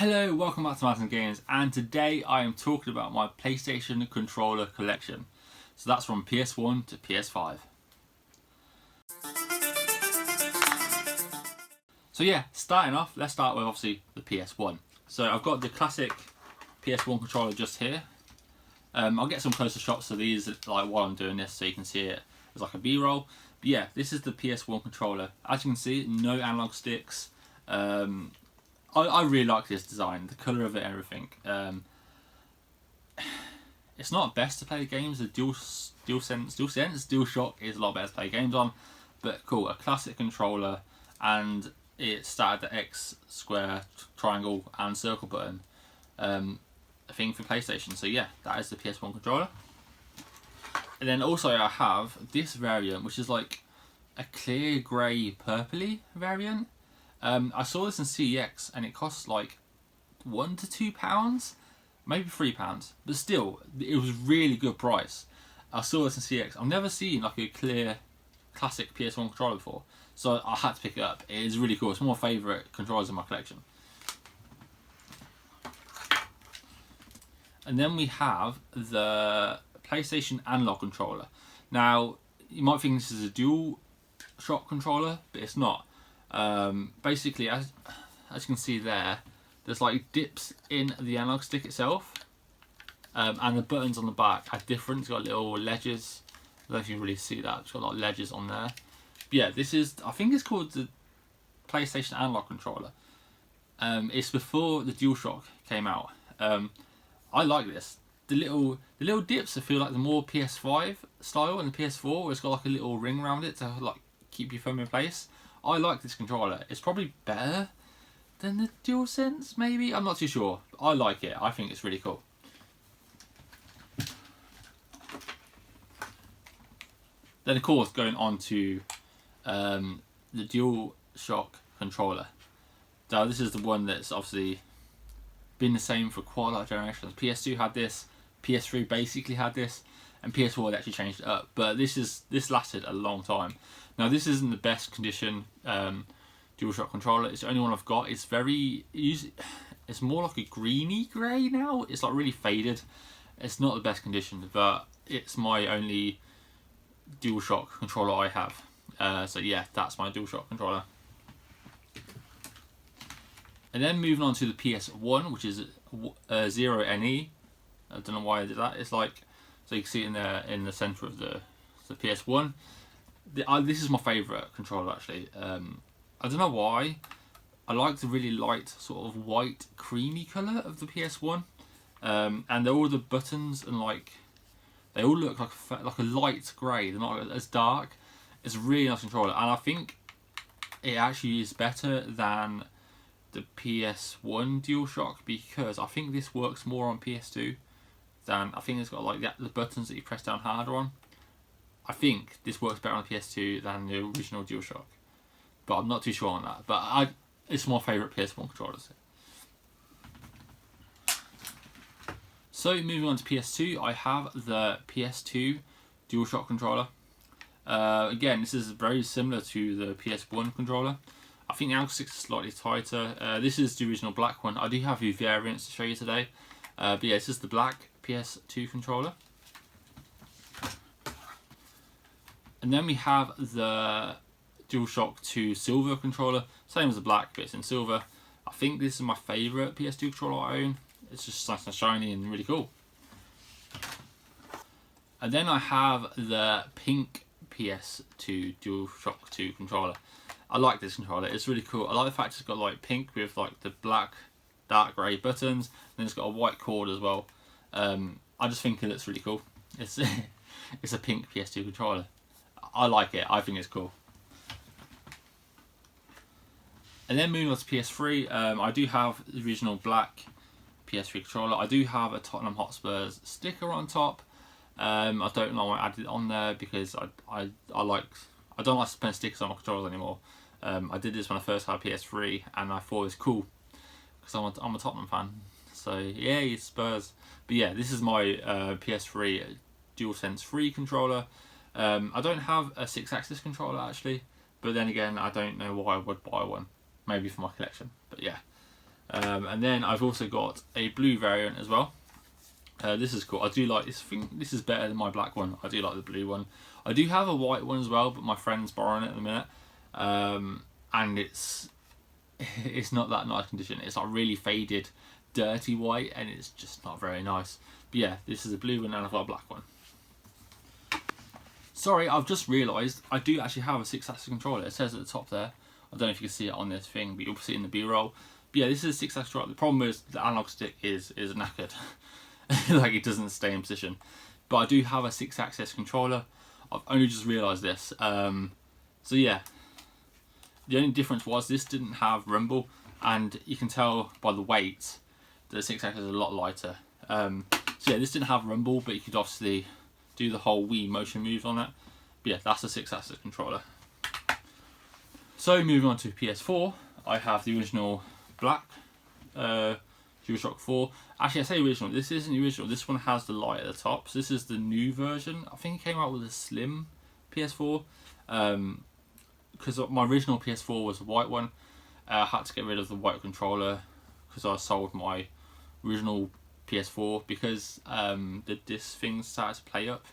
Hello, welcome back to Martin Games, and today I am talking about my PlayStation controller collection. So that's from PS1 to PS5. So yeah, starting off, let's start with obviously the PS1. So I've got the classic PS1 controller just here. I'll get some closer shots of these like while I'm doing this so you can see it as like a B-roll. But yeah, this is the PS1 controller. As you can see, no analog sticks. I really like this design, the colour of it, everything. It's not best to play games. The DualShock is a lot better to play games on. But cool, a classic controller, and it started the X, square, triangle, and circle button thing for PlayStation. So yeah, that is the PS1 controller. And then also I have this variant, which is like a clear grey purpley variant. I saw this in CEX and it costs like £1 to £2, maybe £3, but still, it was really good price. I saw this in CEX. I've never seen like a clear classic PS1 controller before, so I had to pick it up. It is really cool. It's one of my favourite controllers in my collection. And then we have the PlayStation Analog controller. Now, you might think this is a DualShock controller, but it's not. Basically, as you can see there's like dips in the analog stick itself, and the buttons on the back are different. It's got little ledges. I don't know if you can really see that. It's got like ledges on there. But yeah, this is, I think it's called the PlayStation Analog controller. It's before the DualShock came out. I like this. The little dips, I feel like the more PS5 style, and the PS4 where it's got like a little ring around it to like keep your thumb in place. I like this controller. It's probably better than the DualSense, maybe? I'm not too sure. I like it. I think it's really cool. Then of course, going on to the DualShock controller. Now this is the one that's obviously been the same for quite a lot of generations. PS2 had this, PS3 basically had this, and PS4 actually changed it up. But this lasted a long time. Now this isn't the best condition DualShock controller. It's the only one I've got. It's it's more like a greeny grey now. It's like really faded. It's not the best condition, but it's my only DualShock controller I have. So yeah, that's my DualShock controller. And then moving on to the PS1, which is Zero NE. I don't know why I did that. It's like, so you can see it in the centre of the PS1. This is my favourite controller actually. I don't know why. I like the really light sort of white creamy colour of the PS1, and all the buttons and like they all look like a light grey. They're not as dark. It's a really nice controller, and I think it actually is better than the PS1 DualShock because I think this works more on PS2 than, I think it's got like the buttons that you press down harder on. I think this works better on PS2 than the original DualShock, but I'm not too sure on that. But it's my favourite PS1 controllers. So moving on to PS2, I have the PS2 DualShock controller. Again, this is very similar to the PS1 controller. I think the analog sticks are slightly tighter. This is the original black one. I do have a few variants to show you today. But yeah, this is the black PS2 controller. And then we have the DualShock 2 silver controller. Same as the black, but it's in silver. I think this is my favourite PS2 controller I own. It's just nice and shiny and really cool. And then I have the pink PS2 DualShock 2 controller. I like this controller. It's really cool. I like the fact it's got like pink with like the black, dark grey buttons. And it's got a white cord as well. I just think it looks really cool. It's a pink PS2 controller. I like it. I think it's cool. And then moving on to PS3, I do have the original black PS3 controller. I do have a Tottenham Hotspurs sticker on top. I don't know why I added it on there because I don't like to spend stickers on my controllers anymore. I did this when I first had a PS3 and I thought it was cool because I'm a Tottenham fan. So yay, Spurs. But yeah, this is my PS3 DualSense 3 controller. I don't have a 6-axis controller actually, but then again, I don't know why I would buy one. Maybe for my collection, but yeah. And then I've also got a blue variant as well. This is cool. I do like this. I think this is better than my black one. I do like the blue one. I do have a white one as well, but my friend's borrowing it at the minute, and it's not that nice condition. It's like really faded, dirty white, and it's just not very nice. But yeah, this is a blue one, and I've got a black one. Sorry, I've just realised I do actually have a 6-axis controller. It says at the top there. I don't know if you can see it on this thing, but you'll see it in the B-roll. But yeah, this is a 6-axis controller. The problem is the analog stick is knackered. Like, it doesn't stay in position. But I do have a 6-axis controller. I've only just realised this. So yeah, the only difference was this didn't have rumble, and you can tell by the weight that the 6-axis is a lot lighter. So yeah, this didn't have rumble, but you could obviously do the whole Wii motion moves on it. But yeah, that's a 6-axis controller. So moving on to PS4, I have the original black DualShock 4. Actually, I say original. This isn't the original. This one has the light at the top. So this is the new version. I think it came out with a slim PS4. Because my original PS4 was a white one. I had to get rid of the white controller because I sold my original PS4 because this thing started to play up.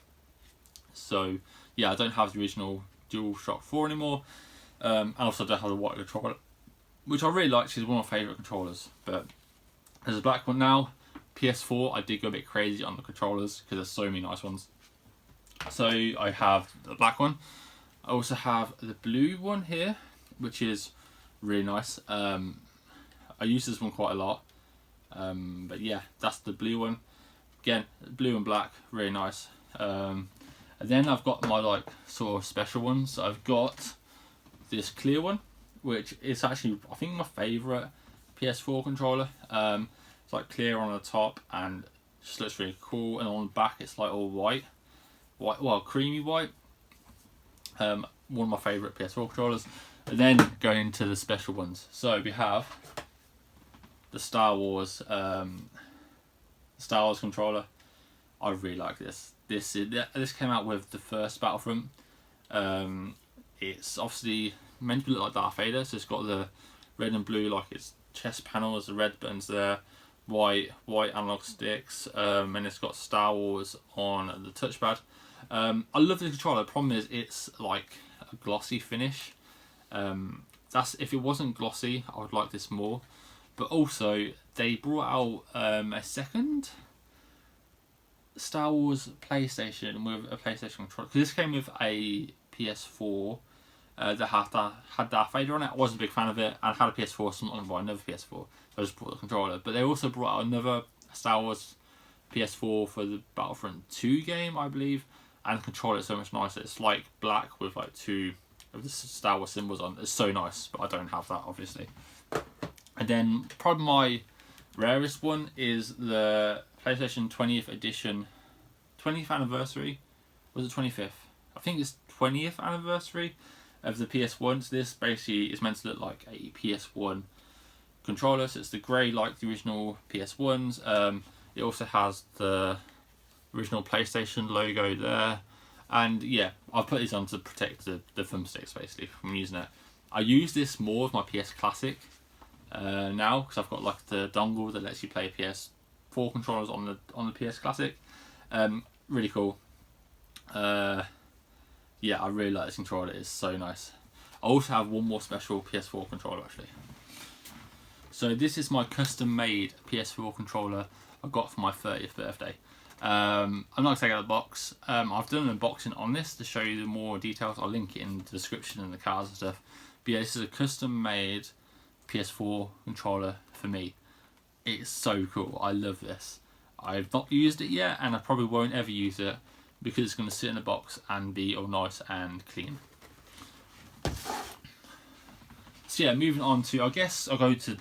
So yeah, I don't have the original DualShock 4 anymore. And also I don't have the white controller, which I really like. It's one of my favourite controllers. But there's a black one now. PS4, I did go a bit crazy on the controllers because there's so many nice ones. So I have the black one. I also have the blue one here, which is really nice. I use this one quite a lot. But yeah, that's the blue one. Again, blue and black, really nice. And then I've got my like sort of special ones. So I've got this clear one, which is actually I think my favourite PS4 controller. It's like clear on the top and just looks really cool, and on the back it's like all white, well, creamy white. One of my favourite PS4 controllers. And then going into the special ones. So we have the Star Wars controller. I really like this. This came out with the first Battlefront. It's obviously meant to look like Darth Vader, so it's got the red and blue like its chest panels, the red buttons there, white analog sticks, and it's got Star Wars on the touchpad. I love the controller. The problem is it's like a glossy finish. That's if it wasn't glossy, I would like this more. But also they brought out a second Star Wars PlayStation with a PlayStation controller. Because this came with a PS4 that had Darth Vader on it. I wasn't a big fan of it, and had a PS4, so I'm not going to buy another PS4. So I just bought the controller. But they also brought out another Star Wars PS4 for the Battlefront 2 game, I believe. And the controller is so much nicer. It's like black with like 2 of the Star Wars symbols on. It's so nice, but I don't have that, obviously. And then probably my rarest one is the PlayStation 20th edition, 20th anniversary. Was it 25th? I think it's 20th anniversary of the PS1. So this basically is meant to look like a PS1 controller. So it's the grey like the original PS1s. It also has the original PlayStation logo there, and yeah, I've put these on to protect the thumbsticks basically from using it. I use this more with my PS Classic now because I've got like the dongle that lets you play PS4 controllers on the PS Classic. Really cool. Yeah, I really like this controller. It's so nice. I also have one more special PS4 controller actually. So this is my custom made PS4 controller I got for my 30th birthday. I'm not going to take out the box. I've done an unboxing on this to show you the more details. I'll link it in the description and the cards and stuff. But yeah, this is a custom made PS4 controller for me. It's so cool. I love this. I've not used it yet, and I probably won't ever use it because it's going to sit in a box and be all nice and clean. So yeah, moving on to, I guess I'll go to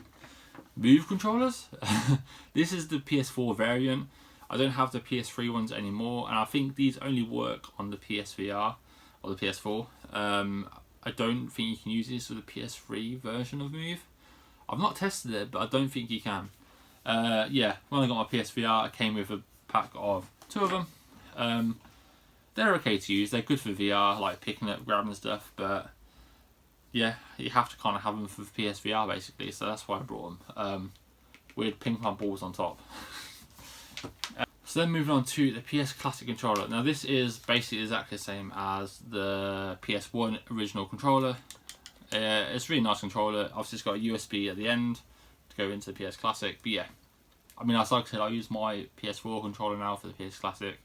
Move controllers. This is the PS4 variant. I don't have the PS3 ones anymore, and I think these only work on the PSVR or the PS4. I don't think you can use this with the PS3 version of Move. I've not tested it, but I don't think you can. Yeah, when I got my PSVR, it came with a pack of 2 of them. They're okay to use. They're good for VR, like picking up, grabbing stuff, but yeah, you have to kind of have them for PSVR basically, so that's why I brought them. with ping pong balls on top. So then moving on to the PS Classic controller. Now this is basically exactly the same as the PS1 original controller. It's a really nice controller. Obviously it's got a USB at the end to go into the PS Classic. But yeah, I mean, as like I said, I use my PS4 controller now for the PS Classic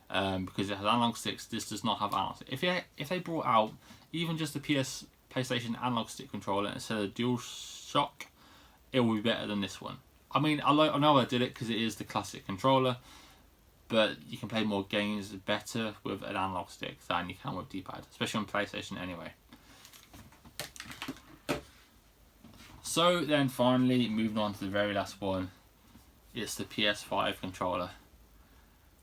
because it has analog sticks. This does not have analog sticks. If they brought out even just the PlayStation analog stick controller instead of DualShock, it will be better than this one. I mean, I know I did it because it is the classic controller, but you can play more games better with an analog stick than you can with D-pad, especially on PlayStation anyway. So then finally, moving on to the very last one, it's the PS5 controller.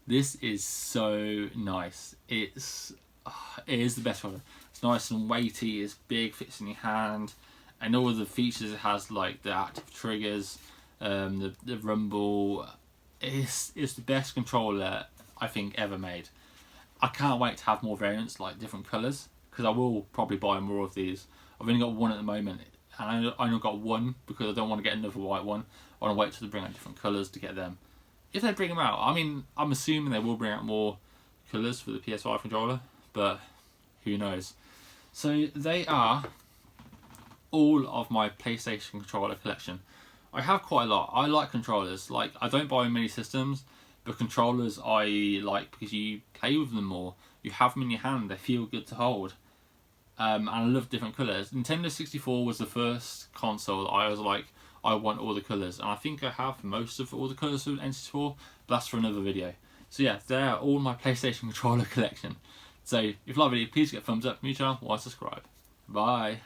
This is so nice. It is the best one. It's nice and weighty, it's big, fits in your hand, and all of the features it has, like the active triggers, the rumble. It's the best controller I think ever made. I can't wait to have more variants, like different colours, because I will probably buy more of these. I've only got one at the moment, and I only got one because I don't want to get another white one. I want to wait till they bring out different colours to get them. If they bring them out, I mean, I'm assuming they will bring out more colours for the PS5 controller, but who knows. So they are all of my PlayStation controller collection. I have quite a lot. I like controllers. Like, I don't buy many systems, but controllers I like because you play with them more. You have them in your hand. They feel good to hold. And I love different colours. Nintendo 64 was the first console that I was like, I want all the colours. And I think I have most of all the colours for N64, but that's for another video. So yeah, they're all my PlayStation controller collection. So if you like the video, please get a thumbs up, new channel, or subscribe. Bye.